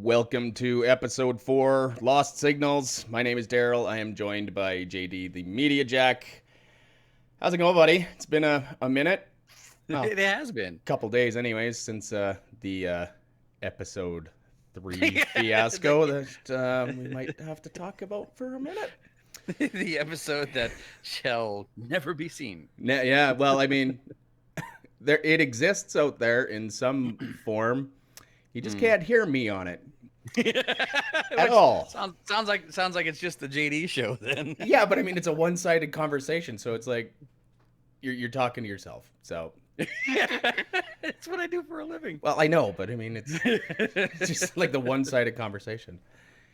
Welcome to episode 4, Lost Signals. My name is Darrell. I am joined by JD, the Media Jack. How's it going, buddy? It's been a minute. Well, It has been. couple days anyways, since the episode 3 fiasco that we might have to talk about for a minute. The episode that shall never be seen. Yeah, well, I mean, it exists out there in some form. You just can't hear me on it at all. Sounds like it's just the JD show then. Yeah, but I mean, it's a one-sided conversation, so it's like you're talking to yourself. So It's what I do for a living. well, I know, but I mean, it's just like the one-sided conversation.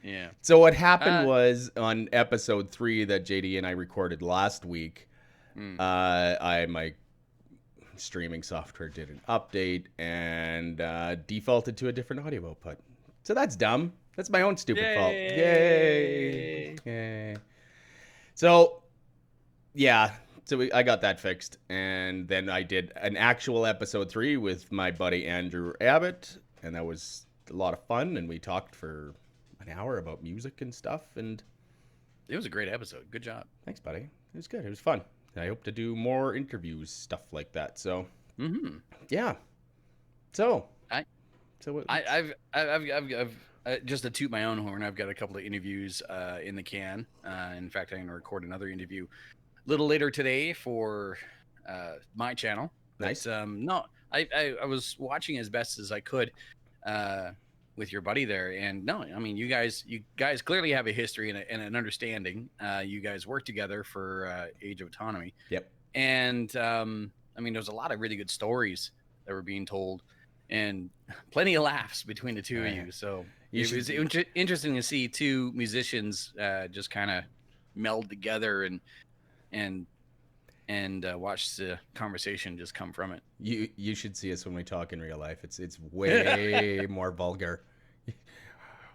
Yeah. So what happened was on episode 3 that JD and I recorded last week, my streaming software did an update and defaulted to a different audio output. So that's dumb. That's my own stupid fault. Yay. So, yeah. So I got that fixed. And then I did an actual episode 3 with my buddy Andrew Abbott. And that was a lot of fun. And we talked for an hour about music and stuff. And It was a great episode. Good job. thanks, buddy. It was good. It was fun. I hope to do more interviews, stuff like that. So, yeah. So, I've just to toot my own horn. I've got a couple of interviews in the can. In fact, I'm going to record another interview a little later today for my channel. Nice. No, I was watching as best as I could with your buddy there, and no, I mean you guys clearly have a history and an understanding. You guys work together for Age of Autonomy. Yep. And I mean, there's a lot of really good stories that were being told, and plenty of laughs between the two of you. So it was interesting to see two musicians just kind of meld together and watch the conversation just come from it. You should see us when we talk in real life. It's way more vulgar.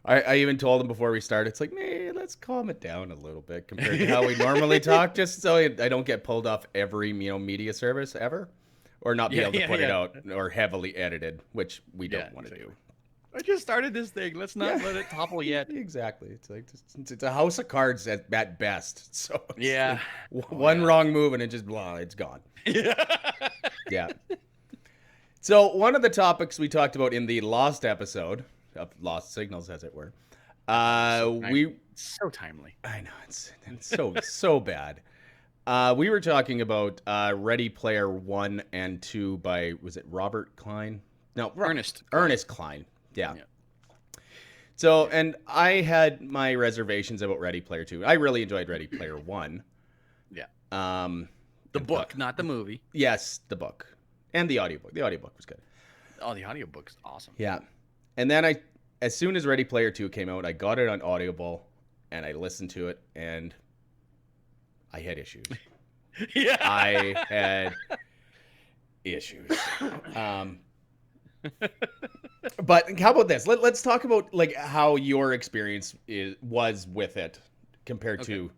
I even told him before we started, it's like, man, let's calm it down a little bit compared to how we normally talk, just so I don't get pulled off every media service ever, or not be able to put it out, or heavily edited, which we don't want to do. I just started this thing. Let's not let it topple yet. Exactly. It's like it's a house of cards at best. So yeah, one wrong move and it just it's gone. Yeah. So one of the topics we talked about in the Lost episode of Lost Signals, as it were, so timely. I know it's so bad. We were talking about Ready Player 1 and 2 by, was it Robert Klein? No, Ernest Klein. Yeah. So, and I had my reservations about Ready Player 2. I really enjoyed Ready Player 1. Yeah. The book, not the movie. Yes, the book. And the audiobook. The audiobook was good. Oh, the audiobook's awesome. Yeah. And then as soon as Ready Player 2 came out, I got it on Audible and I listened to it and I had issues. Yeah. I had issues. But how about this? Let's talk about like how your experience was with it compared to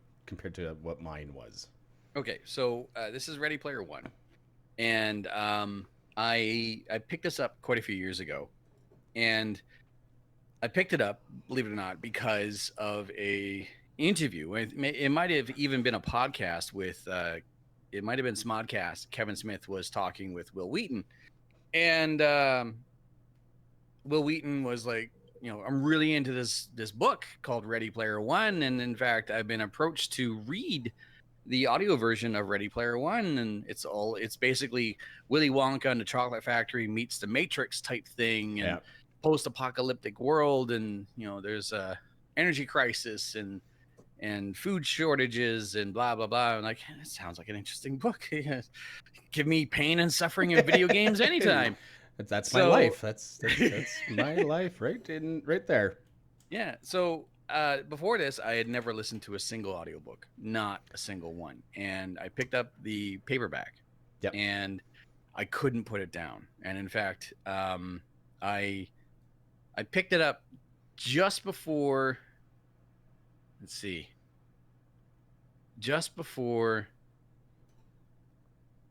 what mine was. Okay, so this is Ready Player 1, and I picked this up quite a few years ago, and I picked it up, believe it or not, because of a interview. It might have even been a podcast with it might have been Smodcast. Kevin Smith was talking with Will Wheaton, and Will Wheaton was like, I'm really into this book called Ready Player 1, and in fact, I've been approached to read the audio version of Ready Player 1, and it's basically Willy Wonka and the Chocolate Factory meets the Matrix type thing, and post-apocalyptic world, and there's a energy crisis and food shortages and blah blah blah. I'm like, that sounds like an interesting book. Give me pain and suffering in video games anytime. That's my life. That's my life, right there. Yeah. So before this, I had never listened to a single audiobook, not a single one. And I picked up the paperback, and I couldn't put it down. And in fact, I picked it up just before. Let's see. Just before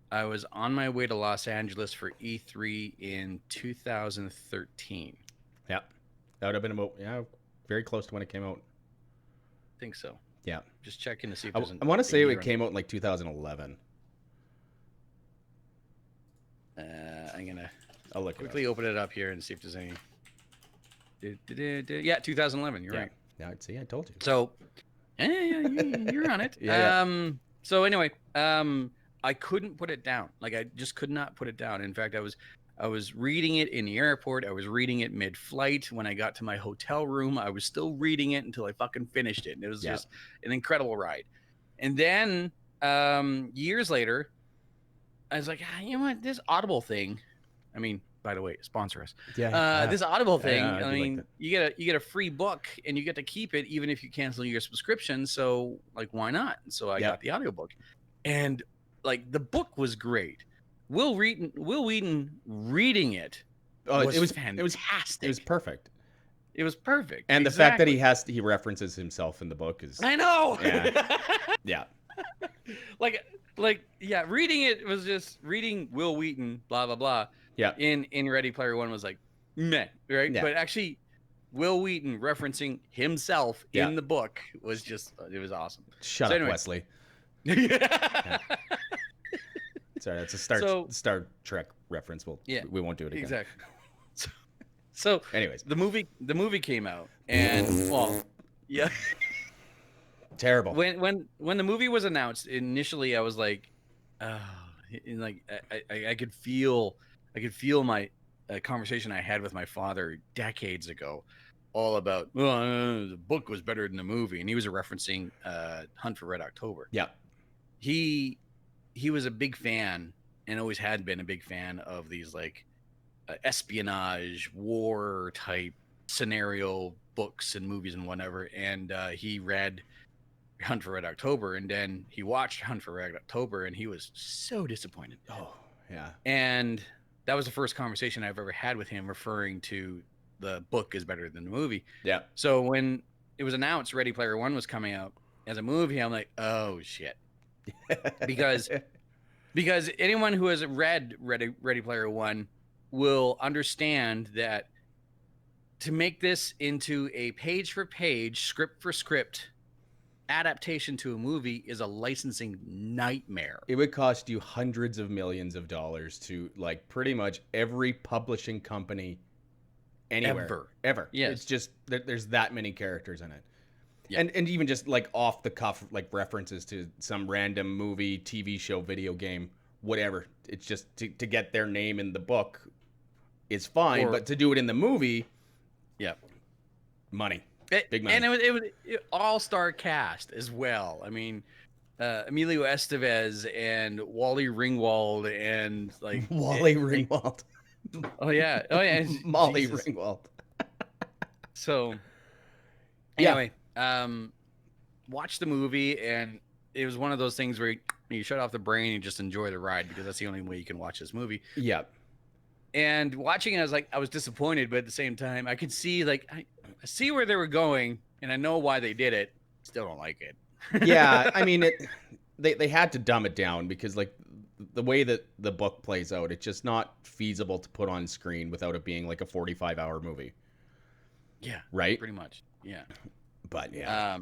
I was on my way to Los Angeles for E3 in 2013. Yep. That would have been about very close to when it came out. I think so. Yeah. Just checking to see if I there's want to say year it on- came out in like 2011. I'm gonna I'll look quickly open it up here and see if there's any. Yeah, 2011. You're right. Yeah, see, I told you. So, you're on it. Yeah. So anyway, I couldn't put it down. Like I just could not put it down. In fact, I was reading it in the airport. I was reading it mid-flight. When I got to my hotel room, I was still reading it until I fucking finished it. And it was just an incredible ride. And then years later, I was like, you know what? This Audible thing. I mean, by the way, sponsor us. This Audible thing. I mean, you get a free book and you get to keep it even if you cancel your subscription. So like, why not? And so I got the audiobook, and like the book was great. Will Wheaton reading it. It was fantastic. It was perfect. It was perfect. And the fact that he references himself in the book is. I know. Yeah. Reading it was just reading Will Wheaton, blah blah blah. Yeah. In Ready Player One was like, meh, right? Yeah. But actually, Will Wheaton referencing himself in the book was just, it was awesome. Shut up, Wesley. Yeah. Sorry, that's a Star Trek reference. We won't do it again. Exactly. So anyways, the movie came out, and yeah. Terrible. When the movie was announced, initially I was like, I could feel my conversation I had with my father decades ago, all about the book was better than the movie, and he was referencing Hunt for Red October. Yeah, he was a big fan and always had been a big fan of these like espionage war type scenario books and movies and whatever, and he read Hunt for Red October, and then he watched Hunt for Red October, and he was so disappointed. Oh, yeah. And that was the first conversation I've ever had with him referring to the book is better than the movie. Yeah. So when it was announced Ready Player One was coming out as a movie, I'm like, oh shit. because anyone who has read Ready Player One will understand that to make this into a page for page, script for script adaptation to a movie is a licensing nightmare. It would cost you hundreds of millions of dollars to like pretty much every publishing company anywhere ever. Yes. It's just there's that many characters in it. Yeah. And even just like off the cuff like references to some random movie, TV show, video game, whatever. It's just to get their name in the book is fine, but to do it in the movie, money. Big money. And it was all-star cast as well. I mean, Emilio Estevez and Wally Ringwald and like Wally Ringwald. Oh yeah. Molly Jesus. Ringwald. So anyway, watch the movie, and it was one of those things where you shut off the brain and just enjoy the ride, because that's the only way you can watch this movie. Yeah. And watching it, I was disappointed, but at the same time, I could see I see where they were going, and I know why they did it. Still don't like it. Yeah, I mean, they had to dumb it down, because like the way that the book plays out, it's just not feasible to put on screen without it being like a 45-hour movie. Yeah. Right? Pretty much. Yeah. But yeah.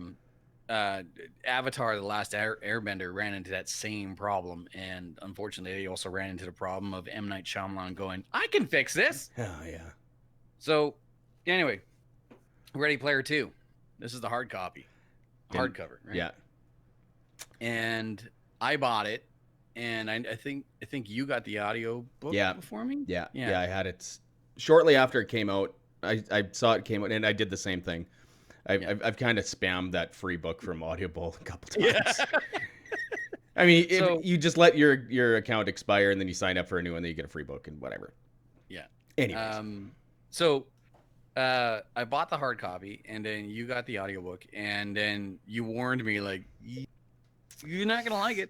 Avatar: The Last Airbender ran into that same problem, and unfortunately, they also ran into the problem of M. Night Shyamalan going, "I can fix this." Oh yeah. So, anyway, Ready Player 2. This is the hard copy, hardcover, right? Yeah. And I bought it, and I think you got the audio book before me. Yeah. I had it shortly after it came out. I saw it came out, and I did the same thing. I've kind of spammed that free book from Audible a couple times. Yeah. I mean, you just let your account expire, and then you sign up for a new one, then you get a free book and whatever. Yeah. Anyways. So I bought the hard copy, and then you got the audiobook, and then you warned me like, you're not gonna like it.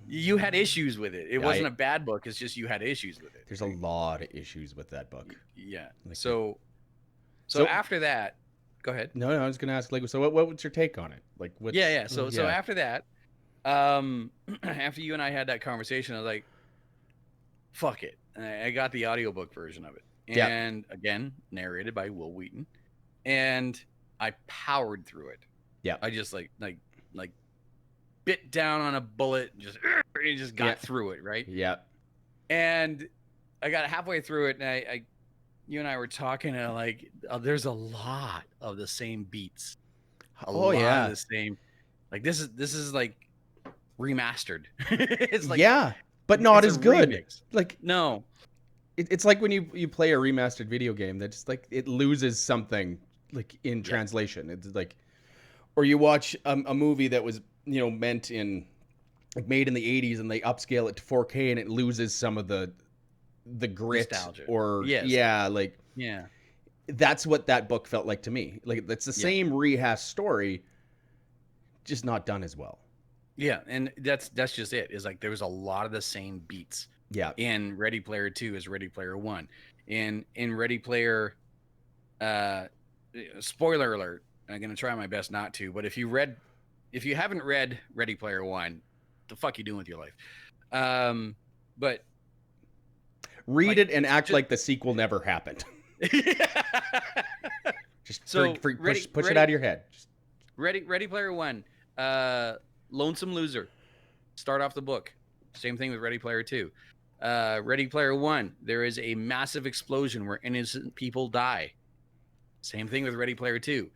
You had issues with it. It wasn't a bad book. It's just you had issues with it. There's a lot of issues with that book. Yeah. So after that. Go ahead. No, I was going to ask, like, so what was your take on it? Like, yeah. So after that, after you and I had that conversation, I was like, fuck it. And I got the audiobook version of it. Yeah. and again narrated by Will Wheaton, and I powered through it. Yeah. I just like bit down on a bullet and just got through it, right? Yeah. And I got halfway through it, and I you and I were talking, and like, there's a lot of the same beats, a Oh lot yeah. of the same. Like this is like remastered. It's like Yeah, but not it's a as good. remix. Like No, it's like when you play a remastered video game that just like it loses something like in Yeah. translation. It's like, or you watch a movie that was meant in like made in the 80s and they upscale it to 4K and it loses some of the grit nostalgia. or Yes. like Yeah. that's what that book felt like to me. Like it's the same rehash story, just not done as well. Yeah, and that's just it. Is like there was a lot of the same beats. Yeah. In Ready Player 2 as Ready Player 1. In Ready Player spoiler alert, I'm going to try my best not to, but if you haven't read Ready Player 1, the fuck you doing with your life? But read like, it and act like the sequel never happened. Just push it out of your head. Just... Ready Player 1, Lonesome Loser. Start off the book. Same thing with Ready Player 2. Ready Player 1, there is a massive explosion where innocent people die. Same thing with Ready Player 2.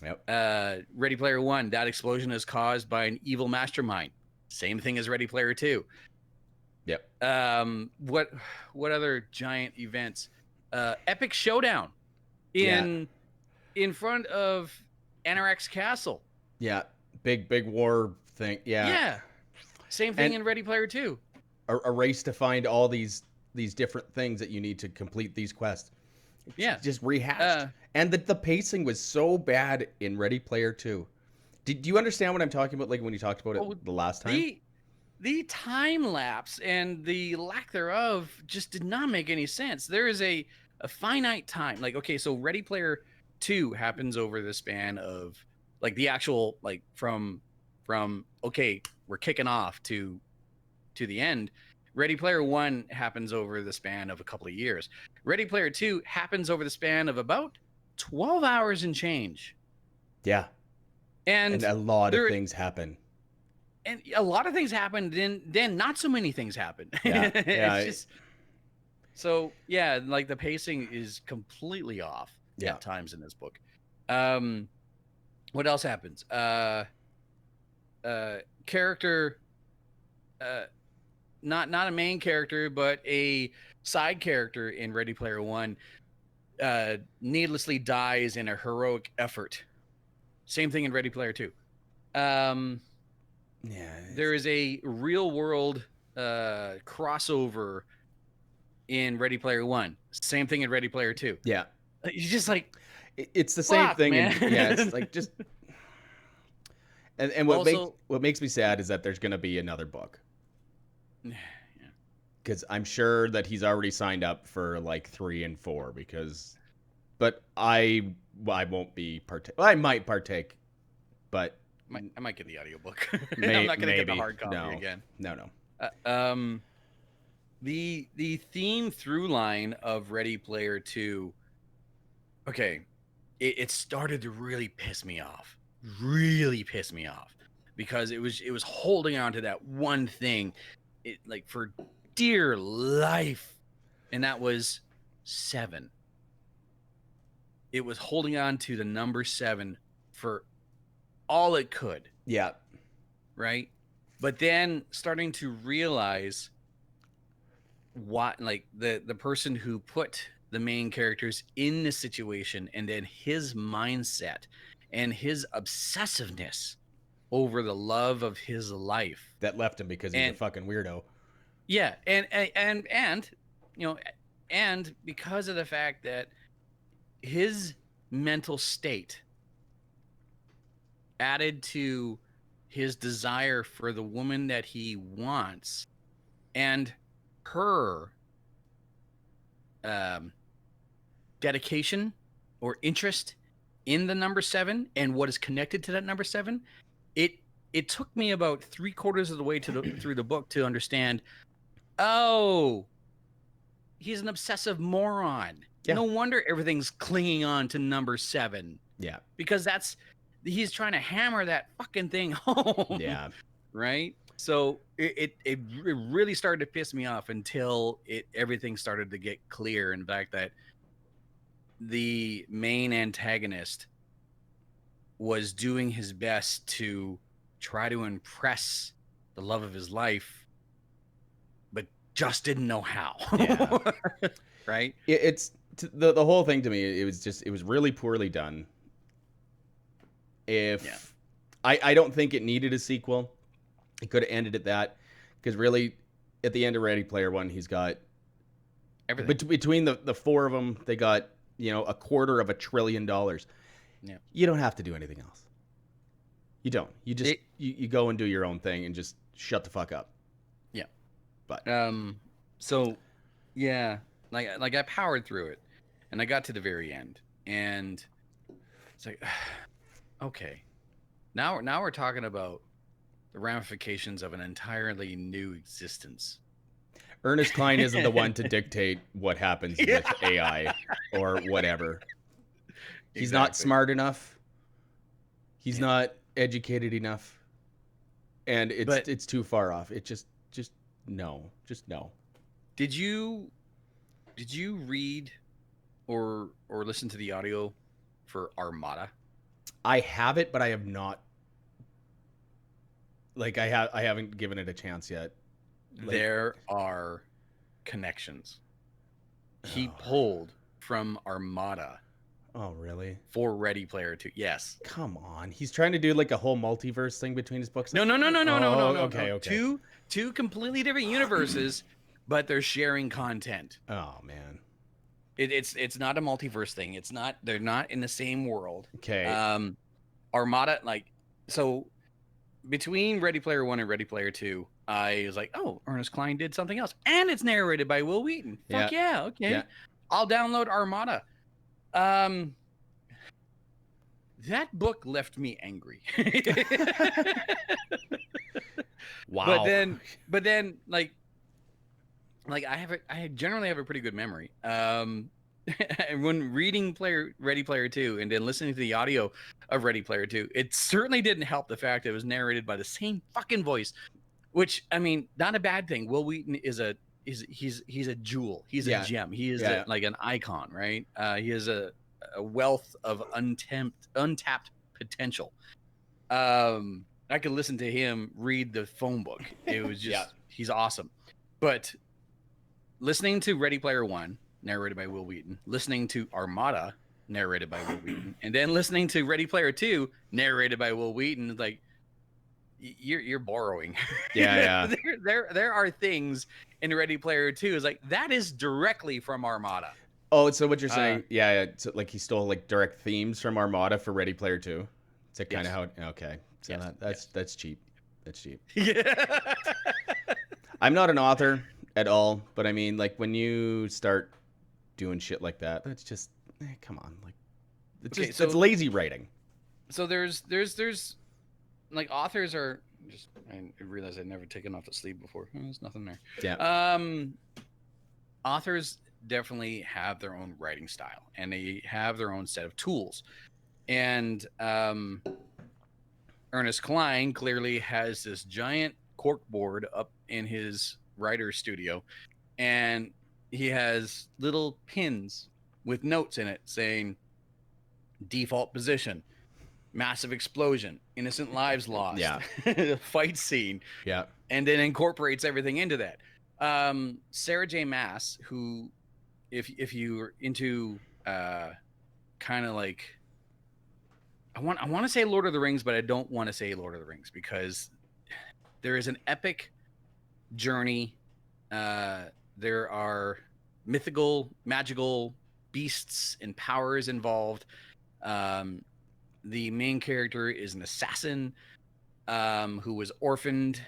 Yep. Ready Player 1, that explosion is caused by an evil mastermind. Same thing as Ready Player 2. Yep. What other giant events? Epic Showdown in front of Anorak's Castle. Yeah. Big war thing. Yeah. Yeah. Same thing in Ready Player 2. A race to find all these different things that you need to complete these quests. Yeah. Just rehashed. And the pacing was so bad in Ready Player 2. Do you understand what I'm talking about? Like when you talked about it the last time? The time lapse and the lack thereof just did not make any sense. There is a finite time. Like, okay, so Ready Player 2 happens over the span of like the actual, like from okay, we're kicking off to the end. Ready Player 1 happens over the span of a couple of years. Ready Player 2 happens over the span of about 12 hours and change. Yeah. And a lot of things happen. And a lot of things happen, then not so many things happen. Yeah. It's just... So, yeah, like the pacing is completely off at times in this book. What else happens? Character... not a main character, but a side character in Ready Player 1 needlessly dies in a heroic effort. Same thing in Ready Player 2. There is a real world crossover in Ready Player 1. Same thing in Ready Player 2. Yeah. You just like... It's the same thing. Man. It's like just... And what makes me sad is that there's going to be another book. Because I'm sure that he's already signed up for like 3 and 4 but I won't be I might partake, but I might get the audiobook. I'm not going to get the hard copy again. No. The theme through line of Ready Player 2. Okay, it started to really piss me off. Because it was holding on to that one thing. It like for dear life, and that was 7. It was holding on to the number 7 for all it could. Yeah. Right? But then starting to realize what, like the person who put the main characters in this situation, and then his mindset and his obsessiveness over the love of his life that left him because he's a fucking weirdo. Yeah, and you know, and because of the fact that his mental state added to his desire for the woman that he wants and her dedication or interest in the number 7 and what is connected to that number 7, it took me about 3/4 of the way through the book to understand, oh, he's an obsessive moron. Yeah. No wonder everything's clinging on to number 7. Yeah. Because he's trying to hammer that fucking thing home. Yeah. Right? So it really started to piss me off until everything started to get clear. In fact, that the main antagonist was doing his best to try to impress the love of his life, but just didn't know how. Yeah. Right? It's the whole thing to me. It was really poorly done. I don't think it needed a sequel. It could have ended at that, because really, at the end of Ready Player One, he's got everything. Between the four of them, they got $250 billion. Yeah. You don't have to do anything else. You don't. You just you go and do your own thing and just shut the fuck up. Yeah. But so yeah, like I powered through it, and I got to the very end, and it's like, okay, now we're talking about the ramifications of an entirely new existence. Ernest Cline isn't the one to dictate what happens with AI or whatever. He's not smart enough. He's not educated enough. And it's too far off. It just no. Just no. Did you read or listen to the audio for Armada? I have it, but I have not. Like I haven't given it a chance yet. There are connections. He pulled from Armada. Oh, really? For Ready Player 2. Yes. Come on. He's trying to do like a whole multiverse thing between his books. No. Okay. Two completely different universes, but they're sharing content. Oh, man. It's not a multiverse thing. They're not in the same world. Okay. Armada, so between Ready Player 1 and Ready Player 2, I was like, oh, Ernest Cline did something else. And it's narrated by Will Wheaton. Fuck yeah, okay. Yeah. I'll download Armada. That book left me angry. Wow. But then I generally have a pretty good memory. When reading Ready Player 2 and then listening to the audio of Ready Player 2, it certainly didn't help the fact that it was narrated by the same fucking voice, which, I mean, not a bad thing. Will Wheaton he's a jewel. He's a gem. He is like an icon, right? He has a wealth of untapped potential. I could listen to him read the phone book. It was just he's awesome. But listening to Ready Player 1, narrated by Will Wheaton, listening to Armada, narrated by Will Wheaton, and then listening to Ready Player 2, narrated by Will Wheaton, like, you're borrowing. Yeah. There are things in Ready Player 2 is like, that is directly from Armada. Oh, so what you're saying? So like he stole like direct themes from Armada for Ready Player 2. Is that kind of how? Okay, so that's cheap. That's cheap. Yeah. I'm not an author at all, but I mean, like, when you start doing shit like that, that's just come on, like, it's lazy writing. So there's like, authors are just, I realized I'd never taken off to sleep before. There's nothing there. Yeah. Authors definitely have their own writing style, and they have their own set of tools. And Ernest Cline clearly has this giant cork board up in his writer's studio, and he has little pins with notes in it saying default position, massive explosion, innocent lives lost, fight scene, and then incorporates everything into that. Sarah J. Maas, who, if you're into kind of like, I want to say Lord of the Rings, but I don't want to say Lord of the Rings, because there is an epic journey. There are mythical, magical beasts and powers involved. The main character is an assassin who was orphaned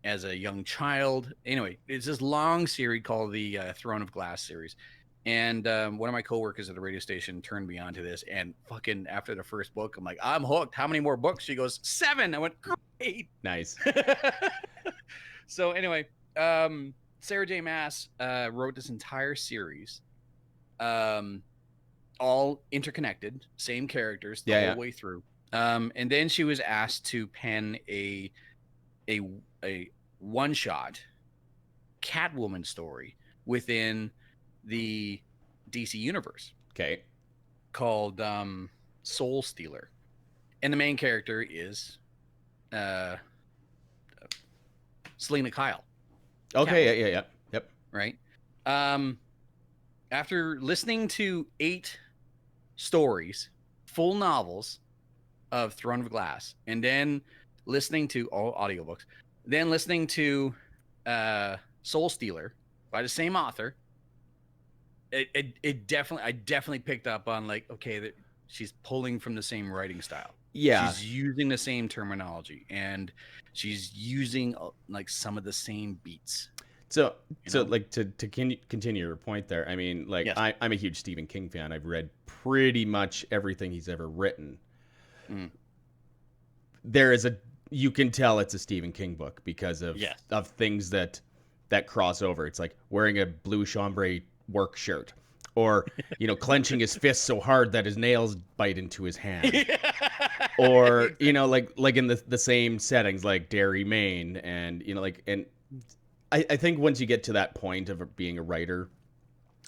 as a young child. Anyway, it's this long series called the Throne of Glass series. And one of my coworkers at the radio station turned me on to this. And fucking after the first book, I'm like, I'm hooked. How many more books? She goes, 7. I went, great. Nice. So anyway, Sarah J. Maas wrote this entire series, all interconnected, same characters the whole way through. And then she was asked to pen a one-shot Catwoman story within the DC universe. Okay. Called Soul Stealer. And the main character is Selena Kyle. Okay, yeah. Yep. Right? After listening to 8 stories, full novels of Throne of Glass, and then listening to all audiobooks, then listening to Soul Stealer by the same author, I definitely picked up on, like, okay, that she's pulling from the same writing style. Yeah. She's using the same terminology, and she's using like some of the same beats. So like to continue your point there, I mean, like, yes. I'm a huge Stephen King fan. I've read pretty much everything he's ever written. There is you can tell it's a Stephen King book because of things that cross over. It's like wearing a blue chambray work shirt, or clenching his fist so hard that his nails bite into his hand. Or like in the same settings, like Derry, Maine, and and I think once you get to that point of being a writer,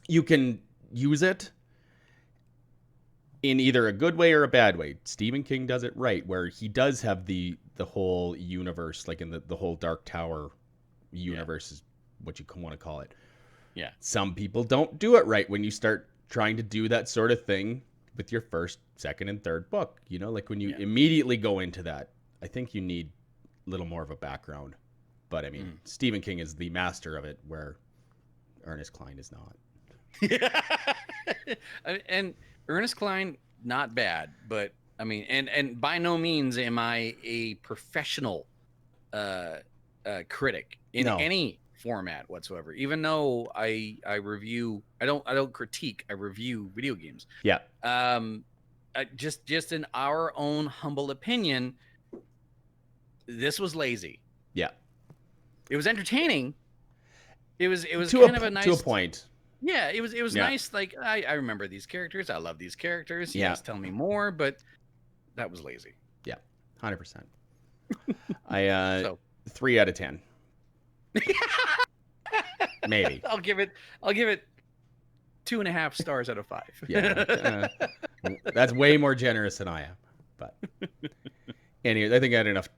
you can use it in either a good way or a bad way. Stephen King does it right, where he does have the whole universe, like in the whole Dark Tower universe is what you want to call it. Yeah. Some people don't do it right when you start trying to do that sort of thing with your first, second, and third book. Like when you immediately go into that, I think you need a little more of a background. But I mean, Stephen King is the master of it, where Ernest Cline is not. And Ernest Cline, not bad, but I mean, and by no means am I a professional critic in any format whatsoever. Even though I review, I don't critique, I review video games. Yeah. Just in our own humble opinion, this was lazy. Yeah. It was entertaining. It was to kind of a nice, to a point. Yeah, it was nice. Like I remember these characters. I love these characters. Yes, tell me more. But that was lazy. Yeah, 100%. I 3 out of 10. Maybe. I'll give it 2.5 stars out of 5. Yeah, that's way more generous than I am. But anyway, I think I had enough.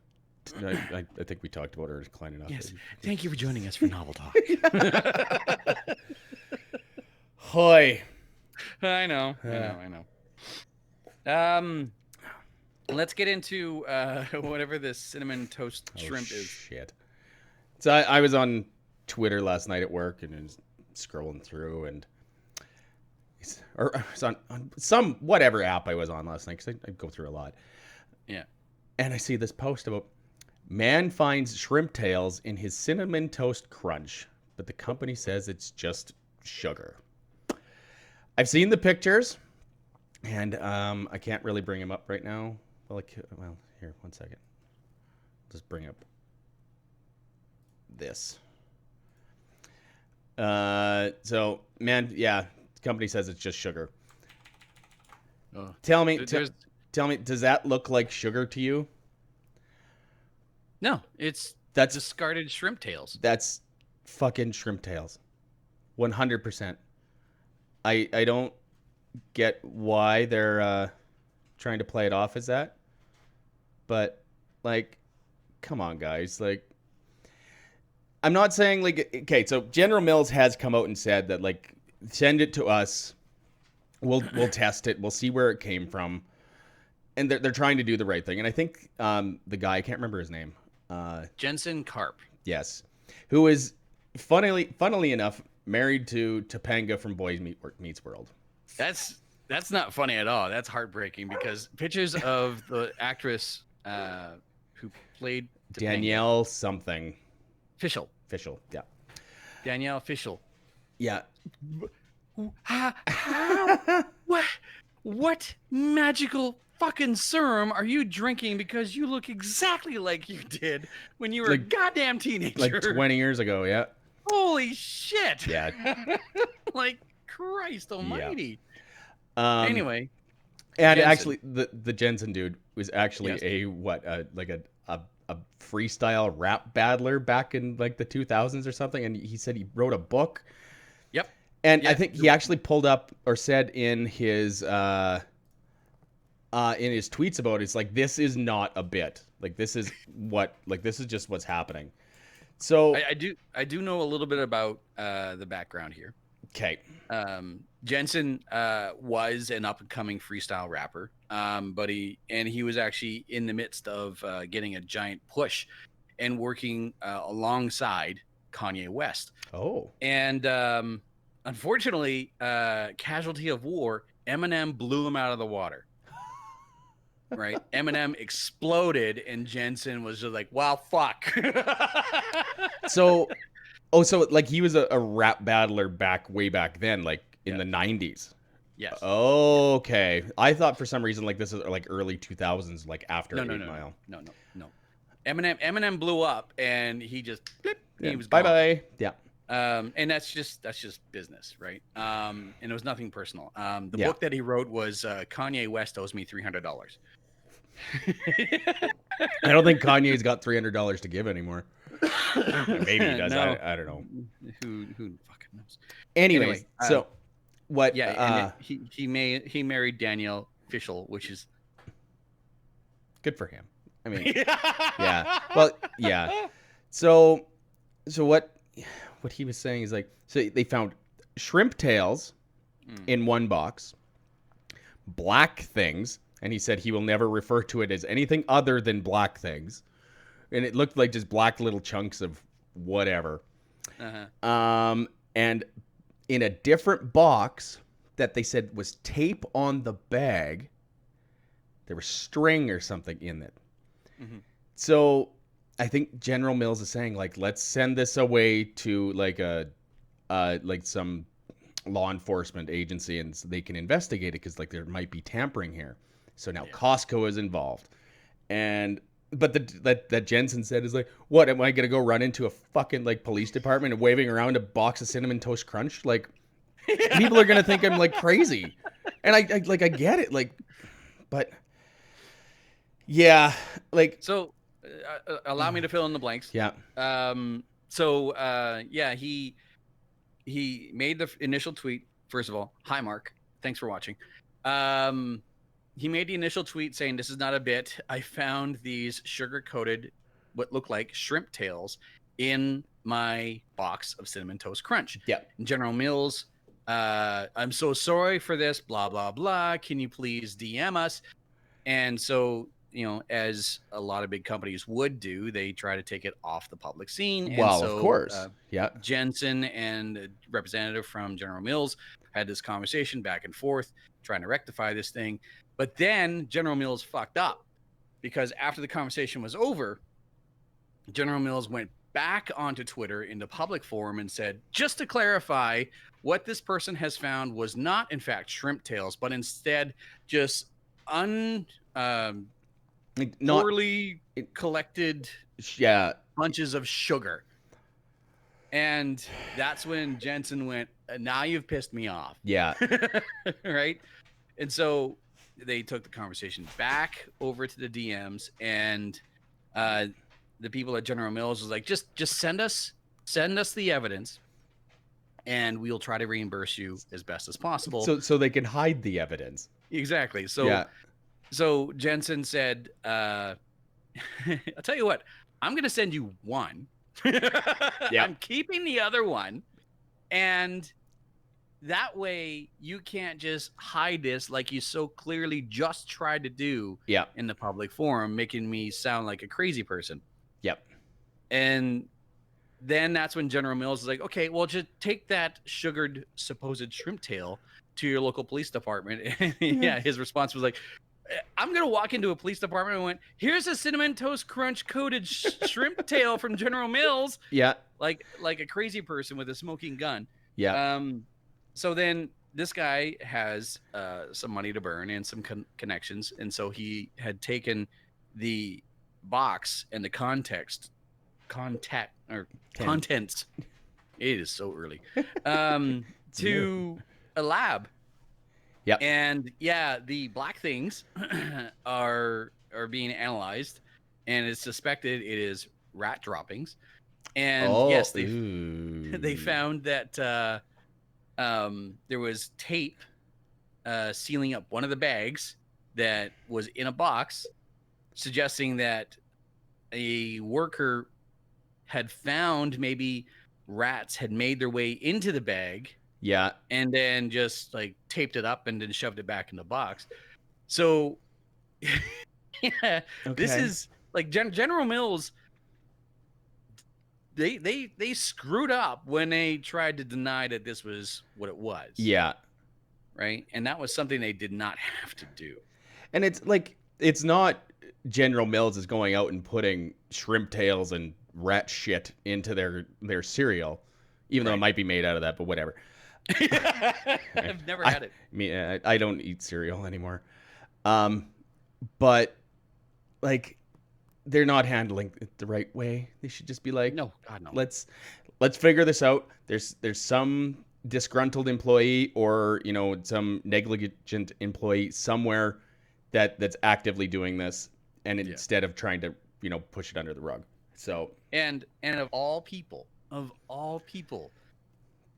I think we talked about Ernest Cline enough. Yes. Thank you for joining us for Novel Talk. Hoy. I know. Let's get into whatever this cinnamon toast shrimp is. Shit. So I was on Twitter last night at work and was scrolling through, and or it's on some whatever app I was on last night, because I go through a lot. Yeah. And I see this post about man finds shrimp tails in his cinnamon toast crunch, but the company says it's just sugar. I've seen the pictures, and I can't really bring them up right now. Well, here, 1 second. Just bring up this. So, man, the company says it's just sugar. Oh, tell me, does that look like sugar to you? No, that's discarded shrimp tails. That's fucking shrimp tails. 100%. I don't get why they're trying to play it off as that. But, like, come on, guys. Like, I'm not saying, like, okay, so General Mills has come out and said that, like, send it to us. We'll test it. We'll see where it came from. And they're trying to do the right thing. And I think the guy, I can't remember his name. Jensen Karp. Yes. Who is, funnily enough, married to Topanga from Boy Meets World. That's not funny at all. That's heartbreaking, because pictures of the actress who played Topanga. Danielle something. Fischel, yeah. Danielle Fischel. Yeah. What magical fucking serum are you drinking? Because you look exactly like you did when you were a goddamn teenager. Like 20 years ago, yeah. Holy shit! Yeah. Like Christ Almighty. Um, Anyway, and Jensen. actually, the Jensen dude was actually Yes. a freestyle rap battler back in like the 2000s or something, and he said he wrote a book. Yep. And I Yeah. think he actually pulled up or said in his tweets about it, it's like, this is not a bit. Like this is just what's happening. So I do know a little bit about the background here. okay. Jensen was an up and coming freestyle rapper, but he was actually in the midst of getting a giant push and working alongside Kanye West. Oh. And unfortunately, casualty of war, Eminem blew him out of the water. Right? Eminem exploded, and Jensen was just like, "Wow, fuck." So like he was a rap battler way back then, like in the 90s. Yes. Okay. I thought for some reason like this is like early 2000s, like after No, 8 no, no, Mile. no. Eminem blew up, and he just he was bye gone. bye. Yeah. And that's just business, right? And it was nothing personal. The Yeah. book that he wrote was Kanye West owes me $300. I don't think Kanye's got $300 to give anymore. Maybe he does. No. I don't know. Who fucking knows? Anyways, so what? Yeah, and he married Danielle Fishel, which is good for him. I mean, yeah. Well, yeah. So what he was saying is like, so they found shrimp tails in one box, black things, and he said he will never refer to it as anything other than black things. And it looked like just black little chunks of whatever. Uh-huh. And in a different box that they said was tape on the bag, there was string or something in it. Mm-hmm. So I think General Mills is saying, like, let's send this away to like some law enforcement agency, and so they can investigate it, because like there might be tampering here. So now Costco is involved, but that Jensen said is like, what, am I gonna go run into a fucking like police department and waving around a box of Cinnamon Toast Crunch? Like, people are gonna think I'm like crazy, and I get it, like, but yeah, like, so allow me to fill in the blanks. Yeah. He made the initial tweet. First of all, hi Mark, thanks for watching. He made the initial tweet saying, "This is not a bit. I found these sugar-coated, what look like shrimp tails, in my box of Cinnamon Toast Crunch." Yeah. General Mills, I'm so sorry for this. Blah blah blah. Can you please DM us? And so, you know, as a lot of big companies would do, they try to take it off the public scene. Well, and so, of course. Yeah. Jensen and a representative from General Mills had this conversation back and forth, trying to rectify this thing. But then General Mills fucked up, because after the conversation was over, General Mills went back onto Twitter in the public forum and said, just to clarify, what this person has found was not, in fact, shrimp tails, but instead just poorly collected bunches of sugar. And that's when Jensen went, now you've pissed me off. Yeah. Right? And so they took the conversation back over to the DMs, and the people at General Mills was like, just send us the evidence, and we'll try to reimburse you as best as possible. So they can hide the evidence. Exactly. So Jensen said, I'll tell you what, I'm going to send you one. Yeah. I'm keeping the other one. And that way you can't just hide this like you so clearly just tried to do in the public forum, making me sound like a crazy person. Yep. And then that's when General Mills is like, okay, well, just take that sugared supposed shrimp tail to your local police department. And yeah, his response was like, I'm going to walk into a police department and went, here's a Cinnamon Toast Crunch coated shrimp tail from General Mills. Yeah. Like a crazy person with a smoking gun. Yeah. So then this guy has some money to burn and some connections. And so he had taken the box and the contents It is so early. It's new. To a lab. Yep. And yeah, the black things are being analyzed, and it's suspected it is rat droppings. And Oh, yes, they ooh. found that there was tape sealing up one of the bags that was in a box, suggesting that a worker had found maybe rats had made their way into the bag Yeah. and then just like taped it up and then shoved it back in the box. So yeah, this Okay. is like General Mills. They screwed up when they tried to deny that this was what it was. Yeah. Right. And that was something they did not have to do. And it's like, it's not General Mills is going out and putting shrimp tails and rat shit into their cereal, even though it Right. might be made out of that, but whatever. I've never had it. I don't eat cereal anymore. But like, they're not handling it the right way. They should just be like, No, God, no. let's figure this out. There's some disgruntled employee or, you know, some negligent employee somewhere that's actively doing this, and instead of trying to, you know, push it under the rug. So And of all people,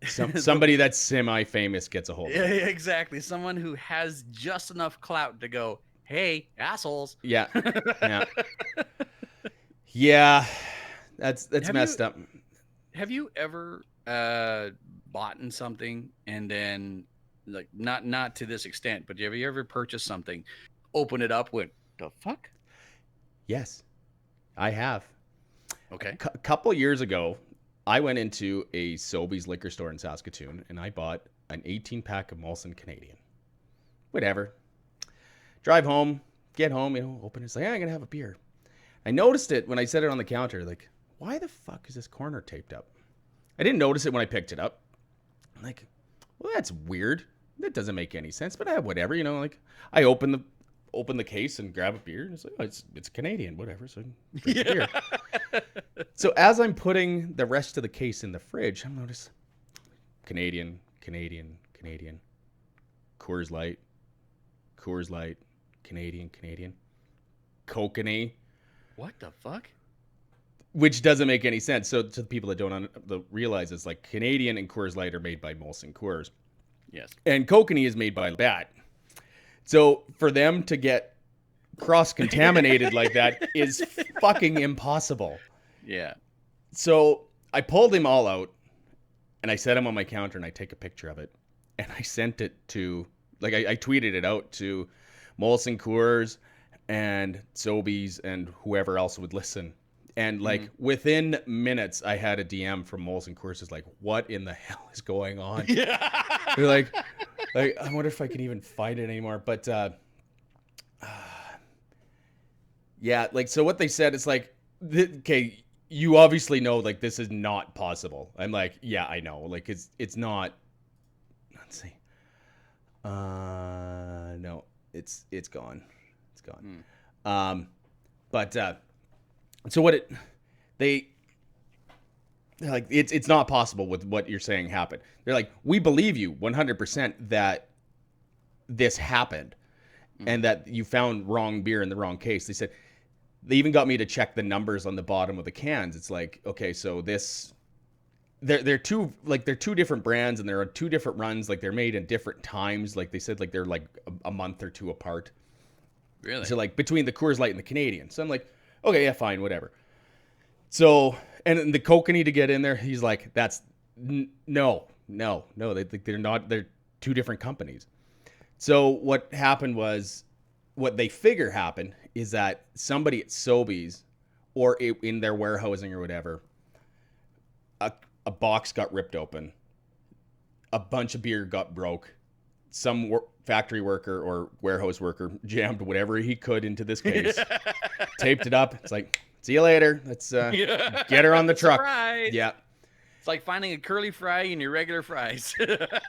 somebody that's semi-famous gets a hold of yeah, it. exactly. Someone who has just enough clout to go, hey, assholes. Yeah. Yeah. Yeah. That's messed up. Have you ever bought in something and then, like, not to this extent, but have you ever purchased something, open it up, went, the fuck? Yes, I have. Okay. A couple years ago, I went into a Sobeys liquor store in Saskatoon, and I bought an 18-pack of Molson Canadian. Whatever. Drive home, get home, you know, open it. It's like, I'm going to have a beer. I noticed it when I set it on the counter. Like, why the fuck is this corner taped up? I didn't notice it when I picked it up. I'm like, well, that's weird. That doesn't make any sense, but whatever, you know, like I open the case and grab a beer, and it's like, oh, it's Canadian, whatever. So I drink beer. So as I'm putting the rest of the case in the fridge, I notice Canadian, Canadian, Canadian, Coors Light, Canadian, Canadian, Kokanee. What the fuck? Which doesn't make any sense. So to the people that don't realize, it's like Canadian and Coors Light are made by Molson Coors. Yes. And Kokanee is made by Bat. So for them to get cross-contaminated like that is fucking impossible. Yeah. So I pulled them all out, and I set them on my counter, and I take a picture of it, and I sent it to, like, I tweeted it out to Molson Coors and Sobeys and whoever else would listen. And like within minutes, I had a DM from Molson Coors. Is like, what in the hell is going on? Yeah. They're like, I wonder if I can even find it anymore. But yeah, like, so what they said is like, okay, you obviously know, like, this is not possible. I'm like, yeah, I know. Like, it's not. Let's see. No, it's gone. It's gone. But so what they're like, it's not possible with what you're saying happened. They're like, we believe you 100% that this happened and that you found wrong beer in the wrong case. They said they even got me to check the numbers on the bottom of the cans. It's like, okay, so this they're two different brands, and there are two different runs. Like, they're made in different times. Like they said, like they're like a month or two apart. Really? So like between the Coors Light and the Canadian. So I'm like, okay, yeah, fine, whatever. So, and the Kokanee to get in there, he's like, that's no, they're not, they're two different companies. So what happened was, what they figure happened is that somebody at Sobeys or in their warehousing or whatever, a box got ripped open, a bunch of beer got broke, some factory worker or warehouse worker jammed whatever he could into this case, taped it up. It's like, see you later. Let's get her on the truck. Surprise. Yeah. It's like finding a curly fry in your regular fries.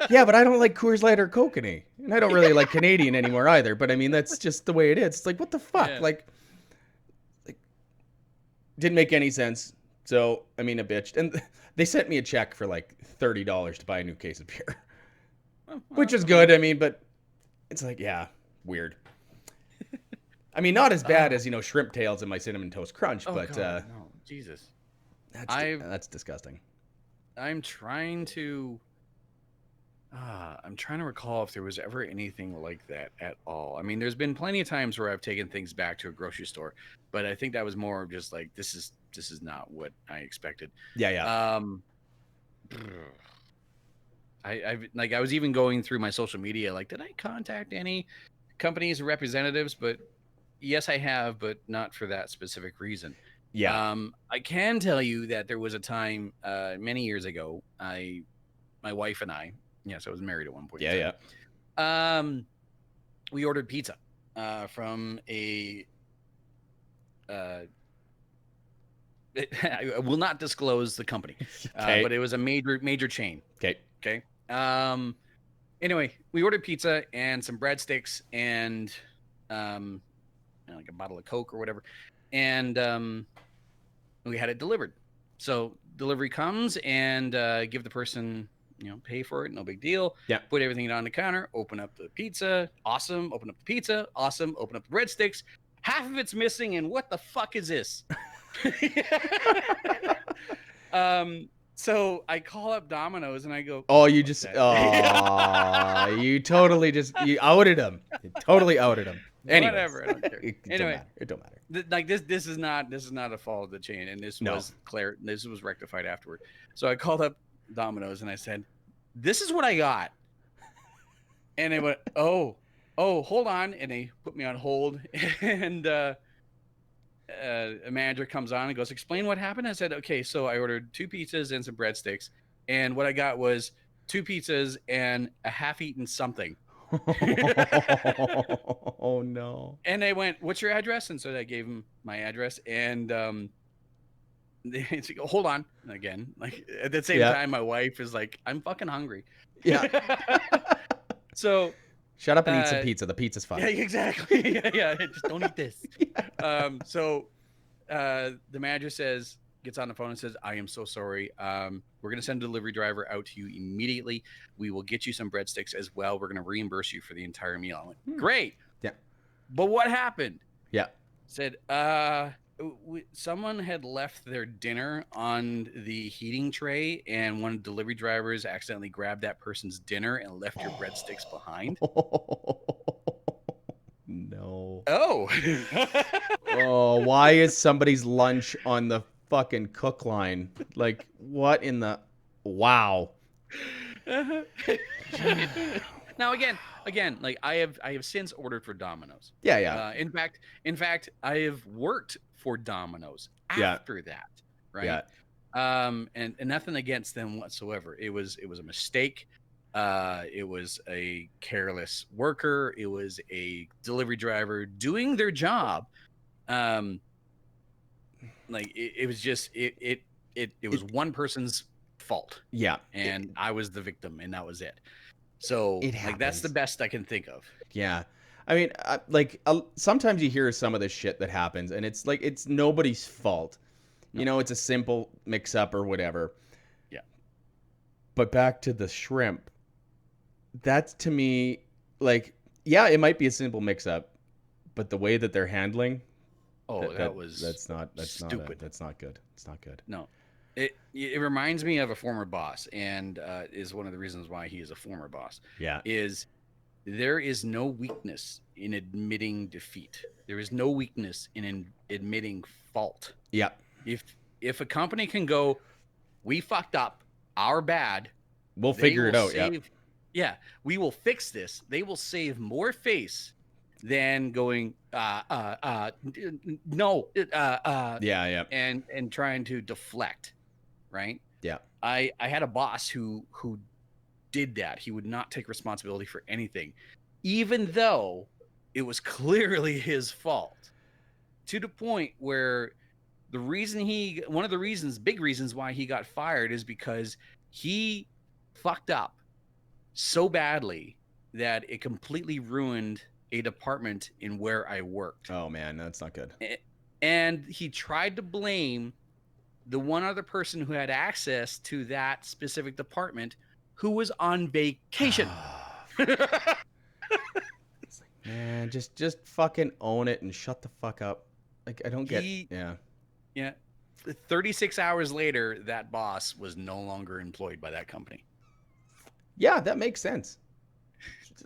Yeah, but I don't like Coors Light or Kokanee. And I don't really like Canadian anymore either. But I mean, that's just the way it is. It's like, what the fuck? Yeah. Like, didn't make any sense. So, I mean, I bitched. And they sent me a check for like $30 to buy a new case of beer, Oh, well, which that's is not good. bad. I mean, but it's like, yeah, weird. I mean, not as bad Ah, as, shrimp tails in my Cinnamon Toast Crunch, oh but God, no, Jesus. that's I've that's disgusting. I'm trying to I'm trying to recall if there was ever anything like that at all. I mean, there's been plenty of times where I've taken things back to a grocery store, but I think that was more of just like this is not what I expected. Yeah, yeah. Um, I was even going through my social media, like, did I contact any companies or representatives? But yes, I have, but not for that specific reason. Yeah. I can tell you that there was a time many years ago, my wife and I, yes, I was married at one point in Yeah, time. yeah. We ordered pizza from a. Uh, I will not disclose the company, Okay. but it was a major chain. Okay. Okay. Anyway, we ordered pizza and some breadsticks and like a bottle of Coke or whatever, and we had it delivered. So delivery comes and give the person, pay for it, no big deal. Yeah. Put everything on the counter, open up the pizza, awesome. Open up the pizza, awesome. Open up the breadsticks. Half of it's missing, and what the fuck is this? So I call up Domino's and I go, Oh, you "What's just that?" you totally just you outed him. You totally outed him. Anyways, Whatever, I don't care. it don't Anyway, matter. It don't matter. like this is not a fault of the chain, and this No. was this was rectified afterward. So I called up Domino's and I said, "This is what I got," and they went, "Oh, hold on," and they put me on hold, and a manager comes on and goes, "Explain what happened." I said, "Okay, so I ordered 2 pizzas and some breadsticks, and what I got was 2 pizzas and a half-eaten something." Oh no. And they went, "What's your address?" And so I gave them my address, and they said, "Hold on." And again, like at the same Yeah. time, my wife is like, "I'm fucking hungry." Yeah. So, Shut up and eat some pizza. The pizza's yeah, fine. exactly. Yeah, just don't eat this. Yeah. So the manager gets on the phone and says, "I am so sorry. We're going to send a delivery driver out to you immediately. We will get you some breadsticks as well. We're going to reimburse you for the entire meal." I went, "Great." Yeah. But what happened? Yeah. Said, someone had left their dinner on the heating tray, and one of the delivery drivers accidentally grabbed that person's dinner and left your breadsticks behind. No. Oh. Oh, why is somebody's lunch on the fucking cook line? Like, what in the wow. Now again, like I have since ordered for Domino's. Yeah, yeah. In fact, I have worked for Domino's Yeah. after that, right? Yeah. And nothing against them whatsoever. It was a mistake. It was a careless worker. It was a delivery driver doing their job. Like it was just it was one person's fault. Yeah. And I was the victim, and that was it. So It like that's the happens. best I can think of. Yeah. I mean, sometimes you hear some of the shit that happens, and it's like it's nobody's fault. No. It's a simple mix-up or whatever. Yeah. But back to the shrimp, that's to me like, yeah, it might be a simple mix-up, but the way that they're handling, that was that's not stupid. That's not good. It's not good. No. It reminds me of a former boss, and is one of the reasons why he is a former boss. Yeah. Is there is no weakness in admitting defeat. There is no weakness in admitting fault. Yeah. If a company can go, "We fucked up, our bad," We'll figure it out. Yeah, we will fix this. They will save more face than going no Yeah. and trying to deflect, right? Yeah. I had a boss who did that. He would not take responsibility for anything, even though it was clearly his fault, to the point where one of the big reasons why he got fired is because he fucked up so badly that it completely ruined a department in where I worked. Oh man, that's not good. And he tried to blame the one other person who had access to that specific department who was on vacation. Man, just fucking own it and shut the fuck up. Like, I don't get. He- Yeah. Yeah. 36 hours later, that boss was no longer employed by that company. Yeah, that makes sense.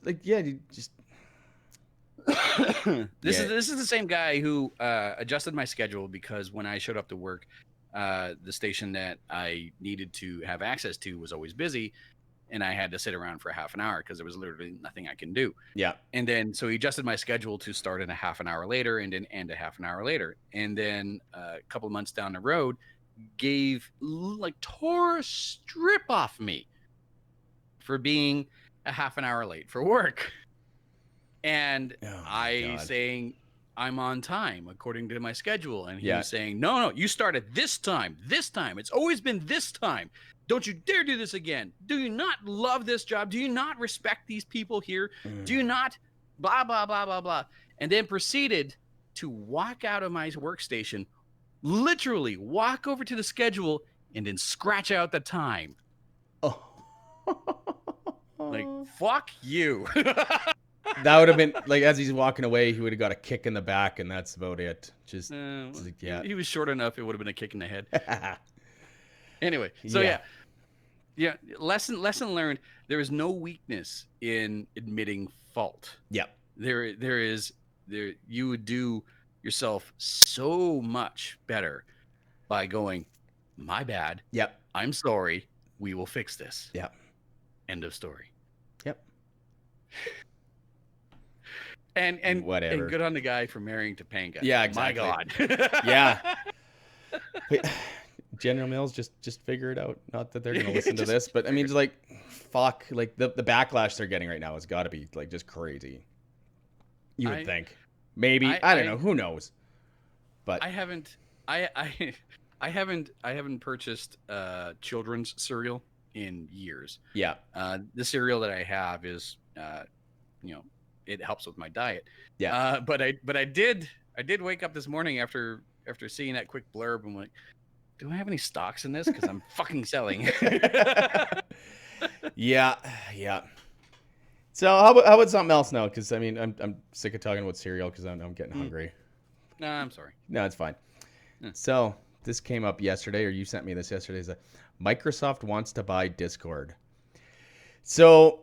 Like, yeah, you just. This is the same guy who adjusted my schedule because when I showed up to work, the station that I needed to have access to was always busy, and I had to sit around for a half an hour because there was literally nothing I can do. Yeah. And then so he adjusted my schedule to start in a half an hour later and then end a half an hour later. And then a couple of months down the road, tore a strip off me for being a half an hour late for work. And God. saying I'm on time according to my schedule. And he Yeah. was saying, no, you start at this time. It's always been this time. Don't you dare do this again. Do you not love this job? Do you not respect these people here? Do you not blah, blah, blah, blah, blah. And then proceeded to walk out of my workstation, literally walk over to the schedule and then scratch out the time. Oh. Like, fuck you. That would have been like, as he's walking away, he would have got a kick in the back, and that's about it. Just yeah. He was short enough; it would have been a kick in the head. Anyway, so yeah. Lesson learned. There is no weakness in admitting fault. Yeah. You would do yourself so much better by going, "My bad. Yep. I'm sorry. We will fix this." Yep. End of story. Yep. And whatever. And good on the guy for marrying Topanga. Yeah, exactly. My God. Yeah. General Mills, just figure it out. Not that they're gonna listen to this, but I mean, just like, fuck, like the backlash they're getting right now has got to be like just crazy. You would think. Maybe I don't know. Who knows? But I haven't purchased children's cereal in years. Yeah. The cereal that I have is it helps with my diet. Yeah. But I did wake up this morning after seeing that quick blurb and like, do I have any stocks in this? Because I'm fucking selling. Yeah. So how about something else now? Because I mean, I'm sick of talking about cereal because I'm getting hungry. No, I'm sorry. No, it's fine. So this came up yesterday, or you sent me this yesterday. Is that Microsoft wants to buy Discord. So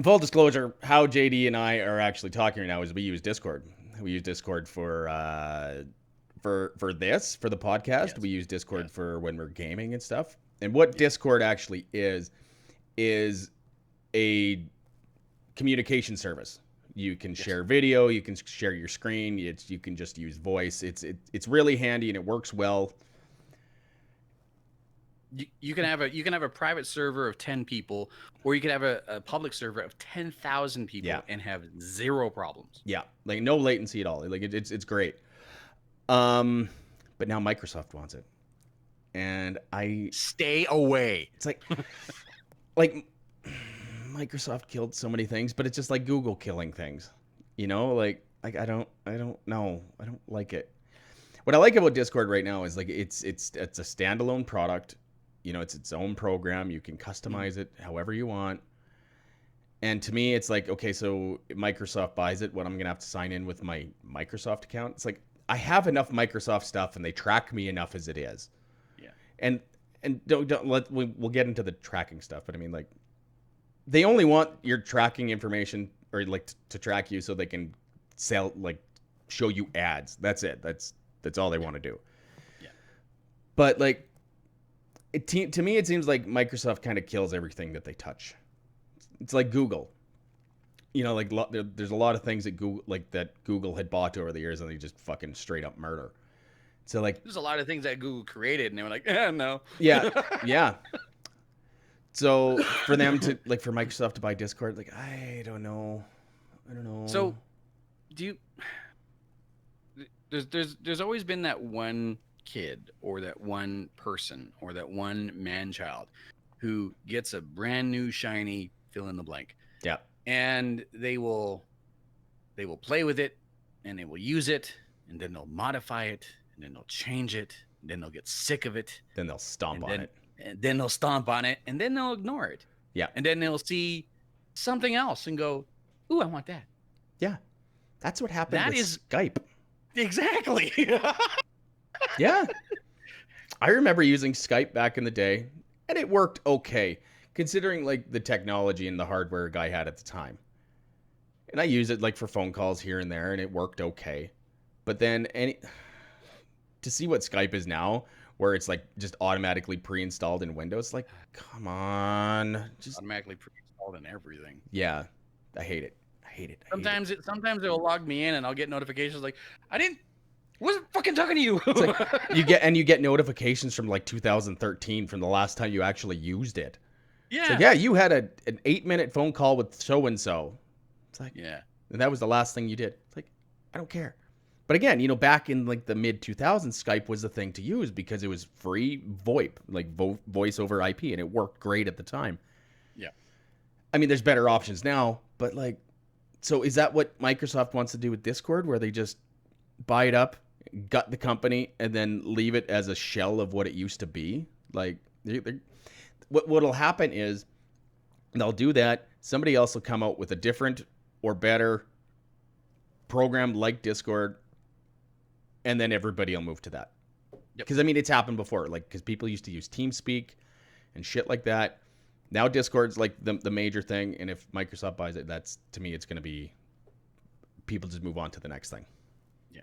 full disclosure, how JD and I are actually talking right now is we use Discord. We use Discord for the podcast. Yes. We use Discord for when we're gaming and stuff. And what Discord actually is a communication service. You can share video, you can share your screen, you can just use voice. It's really handy and it works well. You can have a private server of 10 people, or you can have a public server of 10,000 people and have zero problems. Yeah, like no latency at all. Like it's great. But now Microsoft wants it, and I stay away. It's like Microsoft killed so many things, but it's just like Google killing things. You know, like I don't know. I don't like it. What I like about Discord right now is like it's a standalone product. You know, it's its own program. You can customize it however you want. And to me, it's like, okay, so Microsoft buys it. What I'm going to have to sign in with my Microsoft account. It's like, I have enough Microsoft stuff and they track me enough as it is. Yeah. And we'll get into the tracking stuff. But I mean, like, they only want your tracking information or like to track you so they can show you ads. That's it. That's all they want to do. Yeah. But like, to me, it seems like Microsoft kind of kills everything that they touch. It's like Google. You know, like there's a lot of things that Google had bought over the years, and they just fucking straight up murder. So like, there's a lot of things that Google created, and they were like, no. Yeah. So for them to for Microsoft to buy Discord, like I don't know. So, there's always been that one kid or that one person or that one man-child who gets a brand new shiny fill in the blank. Yeah. And they will play with it and they will use it and then they'll modify it and then they'll change it then they'll get sick of it. Then they'll stomp on it. And then they'll stomp on it, and then they'll ignore it. Yeah. And then they'll see something else and go, "Ooh, I want that." Yeah. That's what happened That with is Skype. exactly. Yeah. I remember using Skype back in the day, and it worked okay, considering like the technology and the hardware a guy had at the time. And I use it like for phone calls here and there, and it worked okay. But then to see what Skype is now, where it's like just automatically pre-installed in Windows, like, come on. Just Automatically pre-installed and everything. yeah. I hate it. I hate it. Sometimes it'll log me in and I'll get notifications like, wasn't fucking talking to you. It's like you get notifications from like 2013 from the last time you actually used it. Yeah. It's like, yeah, you had an 8-minute phone call with so and so. It's like, yeah. And that was the last thing you did. It's like, I don't care. But again, back in like the mid 2000s, Skype was the thing to use because it was free VoIP, like voice over IP, and it worked great at the time. Yeah. I mean, there's better options now, but like, so is that what Microsoft wants to do with Discord, where they just buy it up, gut the company, and then leave it as a shell of what it used to be? Like, what'll happen is they'll do that. Somebody else will come out with a different or better program like Discord, and then everybody will move to that. Because, I mean, it's happened before. Like, because people used to use TeamSpeak and shit like that. Now Discord's like the major thing, and if Microsoft buys it, that's, to me, it's going to be people just move on to the next thing. Yeah.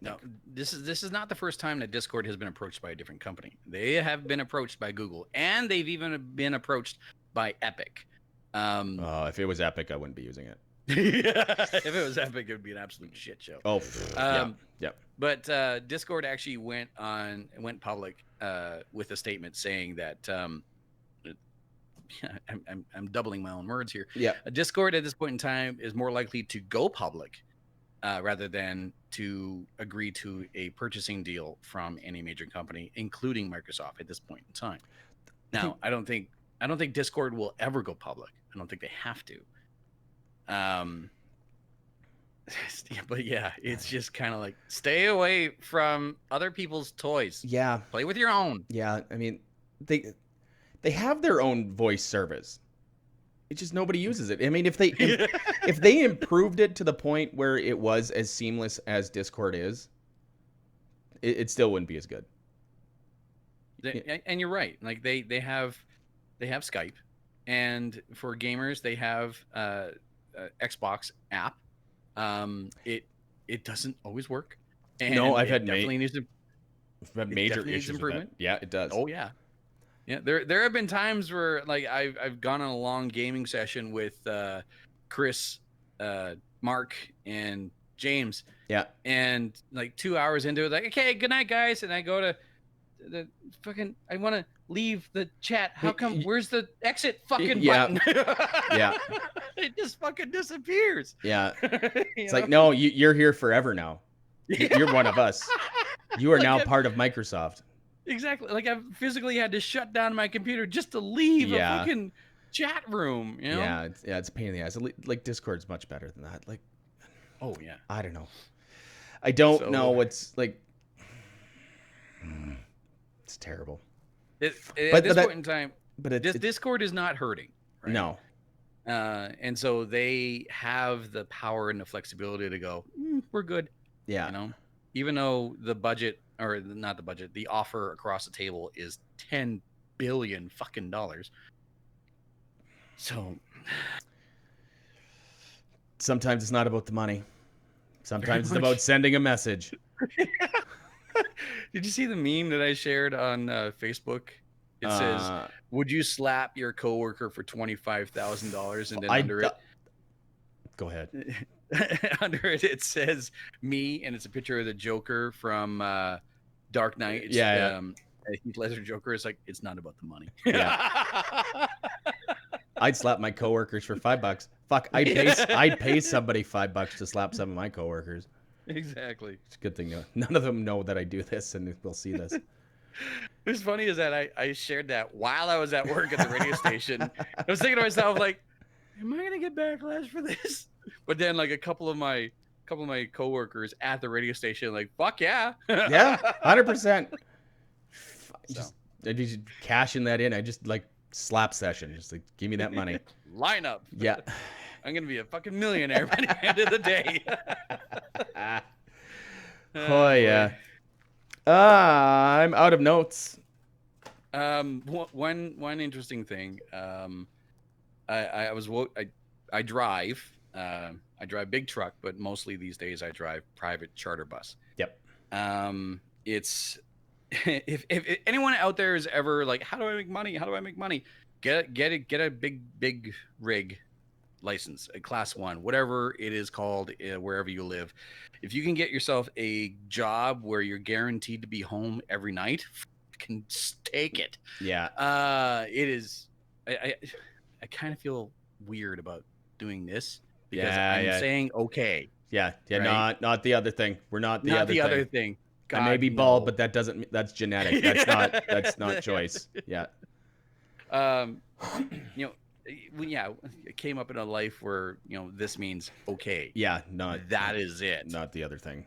No, this is not the first time that Discord has been approached by a different company. They have been approached by Google, and they've even been approached by Epic. If it was Epic, I wouldn't be using it. If it was Epic, it would be an absolute shit show. Oh, yeah. But Discord actually went public with a statement saying that I'm doubling my own words here. Yeah. Discord at this point in time is more likely to go public rather than to agree to a purchasing deal from any major company, including Microsoft at this point in time. Now, I don't think Discord will ever go public. I don't think they have to. But yeah, it's just kind of like, stay away from other people's toys. Yeah. Play with your own. Yeah. I mean, they have their own voice service. It's just nobody uses it. I mean, if they improved it to the point where it was as seamless as Discord is, it still wouldn't be as good. And you're right. Like they have Skype, and for gamers they have Xbox app. It doesn't always work. And no, I've had major issues improvement. With that. Yeah, it does. Oh yeah. Yeah, there have been times where like I've gone on a long gaming session with Chris, Mark, and James. Yeah. And like 2 hours into it, like, okay, good night, guys. And I go to the fucking, I want to leave the chat. How come? Where's the exit fucking button? Yeah. It just fucking disappears. Yeah. It's like, no, you're here forever now. You're one of us. You are now part of Microsoft. Exactly. Like I've physically had to shut down my computer just to leave a fucking chat room. You know? Yeah. It's a pain in the ass. Like Discord's much better than that. Like, oh yeah. I don't know. I don't know what's like. It's terrible. At this point in time, but Discord is not hurting. Right? No. And so they have the power and the flexibility to go, we're good. Yeah. You know, even though the budget, or not the budget, the offer across the table is $10 billion fucking dollars. So sometimes it's not about the money. Sometimes it's about sending a message. Did you see the meme that I shared on Facebook? It says, "Would you slap your coworker for $25,000?" And then under it, go ahead. Under it says me, and it's a picture of the Joker from Dark Knight. It's, Heath Ledger Joker. It's like, it's not about the money. Yeah. I'd slap my coworkers for $5. Fuck, I'd pay somebody $5 to slap some of my coworkers. Exactly. It's a good thing none of them know that I do this, and we'll see this. What's funny is that I shared that while I was at work at the radio station. I was thinking to myself, like, am I gonna get backlash for this? But then, like, a couple of my coworkers at the radio station, like, fuck yeah, yeah, 100%. So I'd be cashing that in. I just like slap session. Just like, give me that money. line up. Yeah. I'm gonna be a fucking millionaire by the end of the day. Oh, yeah. Boy. I'm out of notes. One interesting thing. I was I drive. I drive big truck, but mostly these days I drive private charter bus. Yep. It's if anyone out there is ever like, how do I make money? How do I make money? Get a big rig license, a class 1, whatever it is called, wherever you live. If you can get yourself a job where you're guaranteed to be home every night, can take it. Yeah. It is. I kind of feel weird about doing this because Yeah. I'm Yeah. saying okay. Yeah. Yeah. Right? Not the other thing. We're not the Not other the thing. other thing. I may God, be bald, no. but that's genetic. That's not choice. Yeah. You know, yeah, it came up in a life where, this means okay. Yeah. That is it. Not the other thing.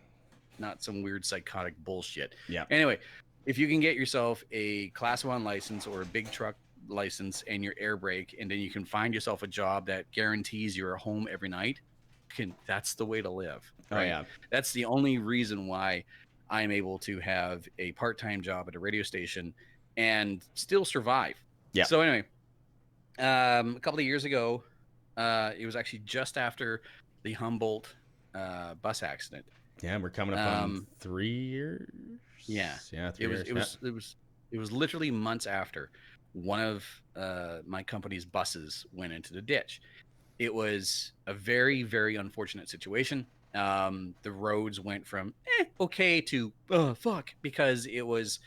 Not some weird psychotic bullshit. Yeah. Anyway, if you can get yourself a class 1 license or a big truck license and your air brake, and then you can find yourself a job that guarantees you're home every night, that's the way to live. Right? Oh, yeah. That's the only reason why I'm able to have a part-time job at a radio station and still survive. Yeah. So anyway, a couple of years ago, it was actually just after the Humboldt bus accident. Yeah, we're coming up on 3 years. Yeah. 3 years. It was literally months after one of my company's buses went into the ditch. It was a very, very unfortunate situation. The roads went from okay to fuck, because it was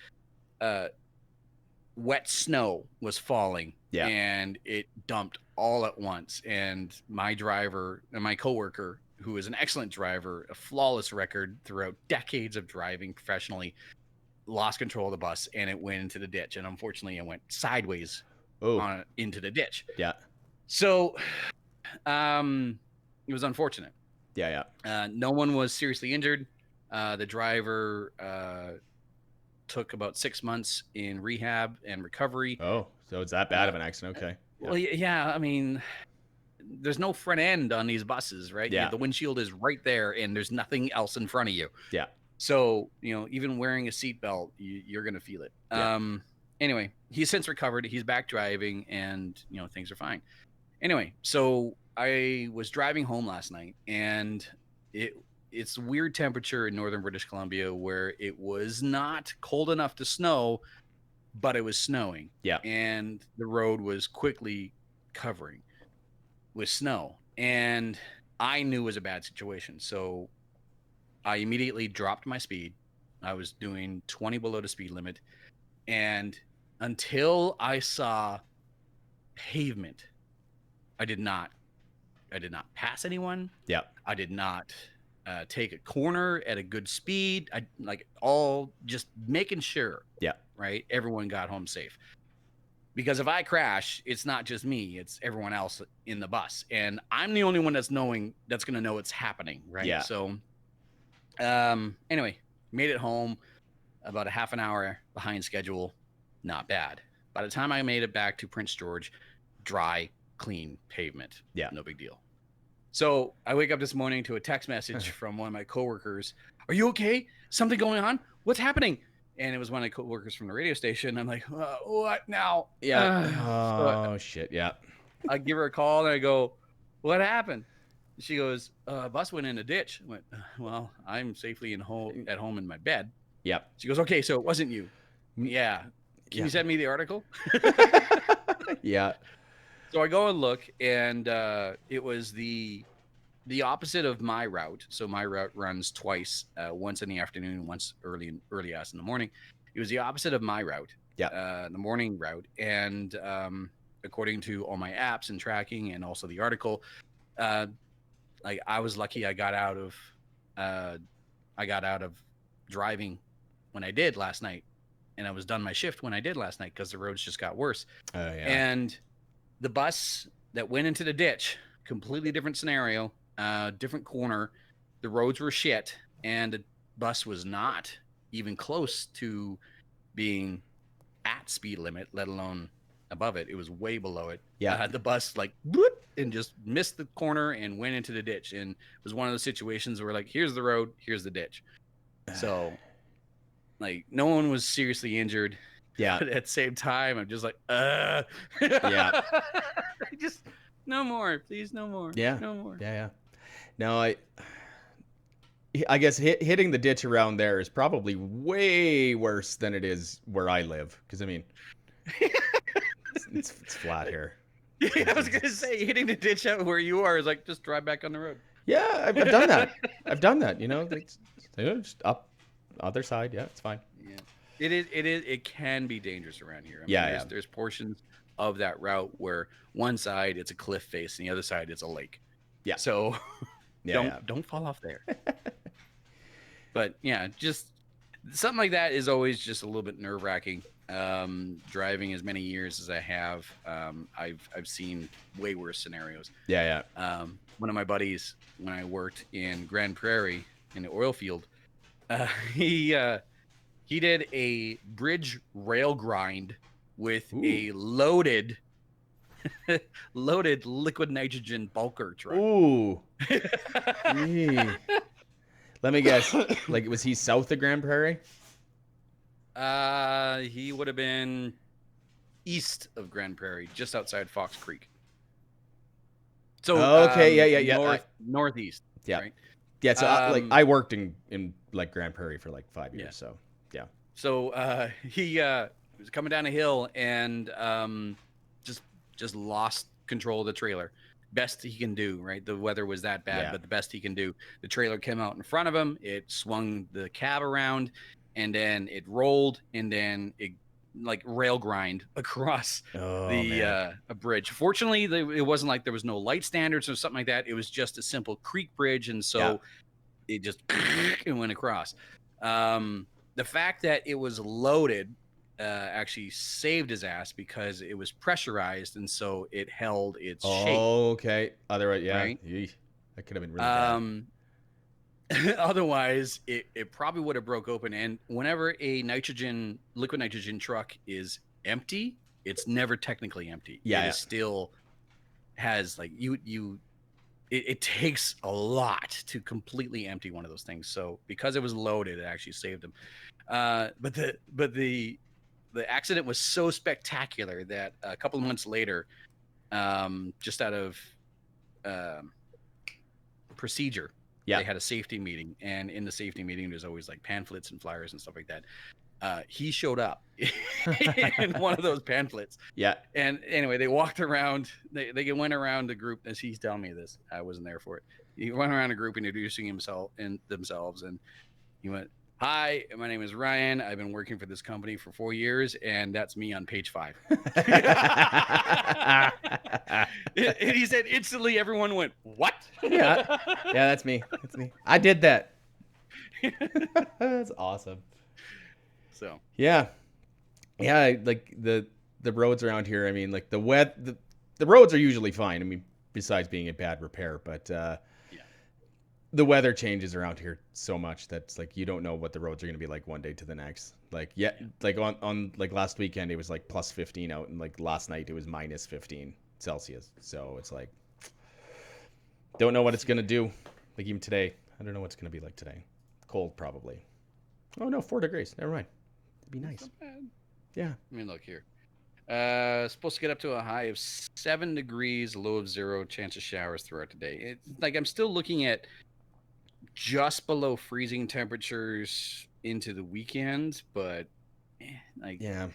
wet snow was falling. Yeah. And it dumped all at once. And my driver and my coworker, who is an excellent driver, a flawless record throughout decades of driving professionally, lost control of the bus and it went into the ditch. And unfortunately, it went sideways into the ditch. Yeah. So it was unfortunate. Yeah. No one was seriously injured. The driver took about 6 months in rehab and recovery. Oh, so it's that bad of an accident. Okay. Yeah. Well, yeah. I mean, there's no front end on these buses, right? Yeah. The windshield is right there and there's nothing else in front of you. Yeah. So, even wearing a seatbelt, you're going to feel it. Yeah. Anyway, he's since recovered. He's back driving and, things are fine. Anyway, so I was driving home last night and it's weird temperature in northern British Columbia where it was not cold enough to snow, but it was snowing. Yeah. And the road was quickly covering with snow. And I knew it was a bad situation. So I immediately dropped my speed. I was doing 20 below the speed limit. And until I saw pavement, I did not pass anyone. Yeah. I did not take a corner at a good speed. I all just making sure. Yeah. Right. Everyone got home safe. Because if I crash, it's not just me, it's everyone else in the bus. And I'm the only one that's going to know it's happening. Right. Yeah. So anyway, made it home about a half an hour behind schedule. Not bad. By the time I made it back to Prince George, dry, clean pavement. Yeah. No big deal. So I wake up this morning to a text message from one of my coworkers. Are you okay? Something going on? What's happening? And it was one of the coworkers from the radio station. I'm like, what now? Yeah. Shit. Yeah. I give her a call and I go, what happened? She goes, bus went in a ditch. I went, well, I'm safely at home in my bed. Yep. She goes, okay, so it wasn't you. Yeah. Can you send me the article? Yeah. So I go and look, and it was the opposite of my route. So my route runs twice, once in the afternoon, once early ass in the morning. It was the opposite of my route. Yeah. The morning route, and according to all my apps and tracking, and also the article, I was lucky. I got out of driving when I did last night, and I was done my shift when I did last night because the roads just got worse. Oh yeah. And the bus that went into the ditch, completely different scenario, different corner. The roads were shit, and the bus was not even close to being at speed limit, let alone above it. It was way below it. Yeah. The bus like bloop, and just missed the corner and went into the ditch. And it was one of those situations where like, here's the road, here's the ditch. So like no one was seriously injured. Yeah. But at the same time, I'm just like, Yeah. just no more, please, no more. Yeah. No more. Yeah. No, I guess hitting the ditch around there is probably way worse than it is where I live. Because I mean, it's flat here. Yeah, I was gonna say hitting the ditch out where you are is like just drive back on the road. Yeah, I've done that. I've done that. You know, just up other side. Yeah, it's fine. Yeah, it is. It can be dangerous around here. I mean, Yeah. There's portions of that route where one side it's a cliff face and the other side it's a lake. Yeah. So Yeah. don't fall off there. But yeah, just something like that is always just a little bit nerve wracking. Driving as many years as I have, I've seen way worse scenarios. Yeah. One of my buddies, when I worked in Grand Prairie in the oil field, he did a bridge rail grind with a loaded liquid nitrogen bulker truck. Ooh. Let me guess. Like, was he south of Grand Prairie? He would have been east of Grand Prairie, just outside Fox Creek. So okay, yeah. Northeast. Yeah. Right? Yeah, so I worked in like Grand Prairie for like 5 years, so yeah. So he was coming down a hill and just lost control of the trailer. Best he can do, right? The weather was that bad, but the best he can do. The trailer came out in front of him. It swung the cab around, and then it rolled, and then it like rail grind across a bridge. Fortunately, it wasn't like there was no light standards or something like that. It was just a simple creek bridge, and so it just it went across. The fact that it was loaded actually saved his ass because it was pressurized, and so it held its shape. Oh, okay. Otherwise, yeah, right? that could have been really bad. Otherwise, it probably would have broke open. And whenever a liquid nitrogen truck is empty, it's never technically empty. Yeah, it still has like it takes a lot to completely empty one of those things. So because it was loaded, it actually saved him. But the accident was so spectacular that a couple of months later, just out of procedure, they had a safety meeting, and in the safety meeting, there's always like pamphlets and flyers and stuff like that. He showed up in one of those pamphlets. Yeah. And anyway, they walked around. They went around the group, as he's telling me this. I wasn't there for it. He went around a group introducing himself and themselves, and he went, "Hi, my name is Ryan. I've been working for this company for 4 years, and that's me on page 5." And he said instantly everyone went, "What?" Yeah, that's me. That's me. I did that. That's awesome. So yeah, like the roads around here. I mean, like the roads are usually fine. I mean, besides being in bad repair, but the weather changes around here so much that like you don't know what the roads are going to be like one day to the next. Like like on like last weekend it was like plus 15 out, and like last night it was minus 15 Celsius. So it's like don't know what it's going to do. Like even today, I don't know what's going to be like today. Cold probably. Oh no, 4 degrees. Never mind. It'd be nice. Yeah. I mean, look here. Supposed to get up to a high of 7 degrees, low of 0, chance of showers throughout the day. It's like I'm still looking at just below freezing temperatures into the weekend, but like it's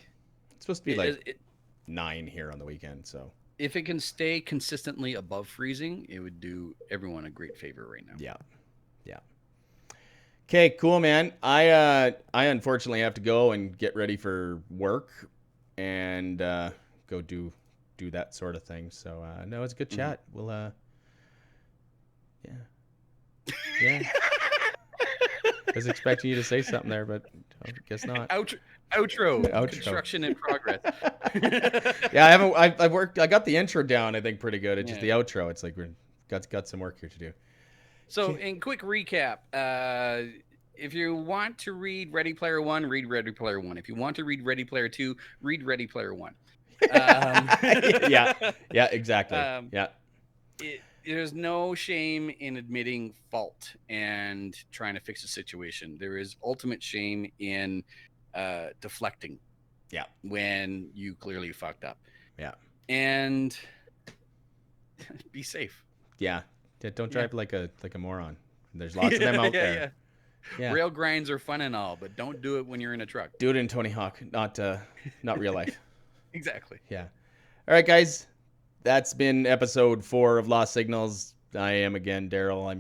supposed to be like 9 here on the weekend. So if it can stay consistently above freezing, it would do everyone a great favor right now. Yeah. Okay, cool, man. I unfortunately have to go and get ready for work and go do that sort of thing. So no, it's a good chat. We'll yeah. I was expecting you to say something there, but I guess not. Outro. Construction in progress. Yeah, I've worked. I got the intro down, I think, pretty good. It's just the outro. It's like we've got some work here to do. So, in quick recap, if you want to read Ready Player One, read Ready Player One. If you want to read Ready Player Two, read Ready Player One. Yeah, exactly. Yeah. There's no shame in admitting fault and trying to fix a situation. There is ultimate shame in deflecting. Yeah. When you clearly fucked up. Yeah. And be safe. Yeah. Don't drive like a moron. There's lots of them out there. Yeah. Rail grinds are fun and all, but don't do it when you're in a truck. Do it in Tony Hawk, not real life. Exactly. Yeah. All right, guys. That's been episode 4 of Lost Signals. I am again Darrell.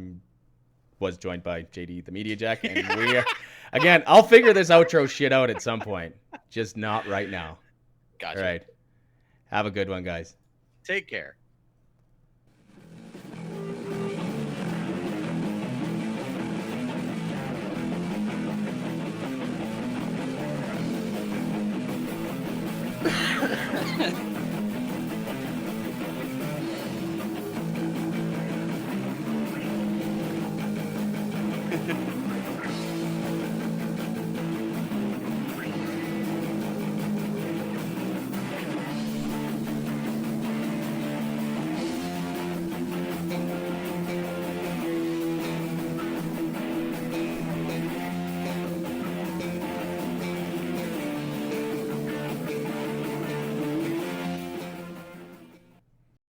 Was joined by JD the Media Jack, and we are again. I'll figure this outro shit out at some point, just not right now. Gotcha. All right. Have a good one, guys. Take care.